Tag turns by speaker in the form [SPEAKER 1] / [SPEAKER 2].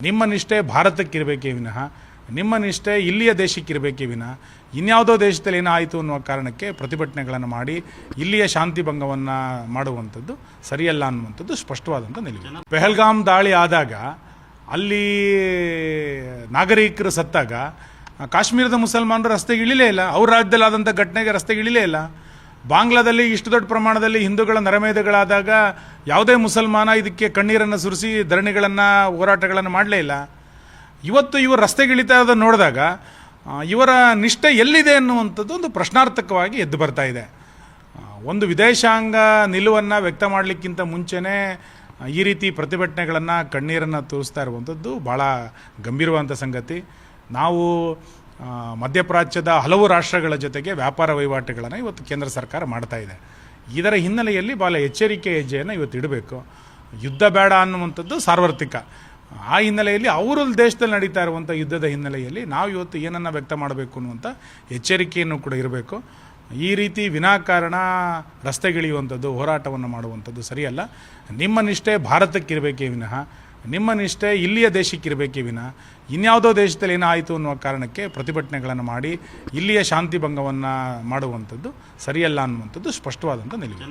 [SPEAKER 1] ನಿಮ್ಮ ನಿಷ್ಠೆ ಭಾರತಕ್ಕಿರಬೇಕೇ ವಿನಃ ನಿಮ್ಮ ನಿಷ್ಠೆ ಇಲ್ಲಿಯ ದೇಶಕ್ಕಿರಬೇಕೇ ವಿನಃ ಇನ್ಯಾವುದೋ ದೇಶದಲ್ಲಿ ಏನಾಯಿತು ಅನ್ನುವ ಕಾರಣಕ್ಕೆ ಪ್ರತಿಭಟನೆಗಳನ್ನು ಮಾಡಿ ಇಲ್ಲಿಯ ಶಾಂತಿ ಭಂಗವನ್ನು ಮಾಡುವಂಥದ್ದು ಸರಿಯಲ್ಲ ಅನ್ನುವಂಥದ್ದು ಸ್ಪಷ್ಟವಾದಂಥ ನಿಲುವು. ಪೆಹಲ್ಗಾಮ್ ದಾಳಿ ಆದಾಗ ಅಲ್ಲಿ ನಾಗರಿಕರು ಸತ್ತಾಗ ಕಾಶ್ಮೀರದ ಮುಸಲ್ಮಾನರು ರಸ್ತೆಗೆ ಇಳಿಲೇ ಇಲ್ಲ. ಅವ್ರ ರಾಜ್ಯದಲ್ಲಿ ಆದಂಥ ಘಟನೆಗೆ ರಸ್ತೆಗೆ ಇಳಿಲೇ ಇಲ್ಲ. ಬಾಂಗ್ಲಾದಲ್ಲಿ ಇಷ್ಟು ದೊಡ್ಡ ಪ್ರಮಾಣದಲ್ಲಿ ಹಿಂದೂಗಳ ನರಮೇಧಗಳಾದಾಗ ಯಾವುದೇ ಮುಸಲ್ಮಾನ ಇದಕ್ಕೆ ಕಣ್ಣೀರನ್ನು ಸುರಿಸಿ ಧರಣಿಗಳನ್ನು ಹೋರಾಟಗಳನ್ನು ಮಾಡಲೇ ಇಲ್ಲ. ಇವತ್ತು ಇವರು ರಸ್ತೆಗಿಳಿತಾ ಇರೋದನ್ನು ನೋಡಿದಾಗ ಇವರ ನಿಷ್ಠೆ ಎಲ್ಲಿದೆ ಅನ್ನುವಂಥದ್ದು ಒಂದು ಪ್ರಶ್ನಾರ್ಥಕವಾಗಿ ಎದ್ದು ಬರ್ತಾ ಇದೆ. ಒಂದು ವಿದೇಶಾಂಗ ನಿಲುವನ್ನು ವ್ಯಕ್ತ ಮಾಡಲಿಕ್ಕಿಂತ ಮುಂಚೆನೇ ಈ ರೀತಿ ಪ್ರತಿಭಟನೆಗಳನ್ನು ಕಣ್ಣೀರನ್ನು ತೋರಿಸ್ತಾ ಇರುವಂಥದ್ದು ಭಾಳ ಗಂಭೀರವಾದಂಥ ಸಂಗತಿ. ನಾವು ಮಧ್ಯಪ್ರಾಚ್ಯದ ಹಲವು ರಾಷ್ಟ್ರಗಳ ಜೊತೆಗೆ ವ್ಯಾಪಾರ ವಹಿವಾಟುಗಳನ್ನು ಇವತ್ತು ಕೇಂದ್ರ ಸರ್ಕಾರ ಮಾಡ್ತಾ ಇದೆ. ಇದರ ಹಿನ್ನೆಲೆಯಲ್ಲಿ ಭಾಳ ಎಚ್ಚರಿಕೆ ಹೆಜ್ಜೆಯನ್ನು ಇವತ್ತು ಇಡಬೇಕು. ಯುದ್ಧ ಬೇಡ ಅನ್ನುವಂಥದ್ದು ಸಾರ್ವತ್ರಿಕ. ಆ ಹಿನ್ನೆಲೆಯಲ್ಲಿ ಅವರ ದೇಶದಲ್ಲಿ ನಡೀತಾ ಇರುವಂಥ ಯುದ್ಧದ ಹಿನ್ನೆಲೆಯಲ್ಲಿ ನಾವು ಇವತ್ತು ಏನನ್ನು ವ್ಯಕ್ತ ಮಾಡಬೇಕು ಅನ್ನುವಂಥ ಎಚ್ಚರಿಕೆಯನ್ನು ಕೂಡ ಇರಬೇಕು. ಈ ರೀತಿ ವಿನಾಕಾರಣ ರಸ್ತೆಗಿಳಿಯುವಂಥದ್ದು ಹೋರಾಟವನ್ನು ಮಾಡುವಂಥದ್ದು ಸರಿಯಲ್ಲ. ನಿಮ್ಮ ನಿಷ್ಠೆ ಭಾರತಕ್ಕಿರಬೇಕೇ ವಿನಃ ನಿಮ್ಮ ನಿಷ್ಠೆ ಇಲ್ಲಿಯ ದೇಶಕ್ಕಿರಬೇಕೇ ವಿನಃ ಇನ್ಯಾವುದೋ ದೇಶದಲ್ಲಿ ಏನಾಯಿತು ಅನ್ನುವ ಕಾರಣಕ್ಕೆ ಪ್ರತಿಭಟನೆಗಳನ್ನು ಮಾಡಿ ಇಲ್ಲಿಯ ಶಾಂತಿ ಭಂಗವನ್ನು ಮಾಡುವಂಥದ್ದು ಸರಿಯಲ್ಲ ಅನ್ನುವಂಥದ್ದು ಸ್ಪಷ್ಟವಾದಂಥ ನಿಲುವು.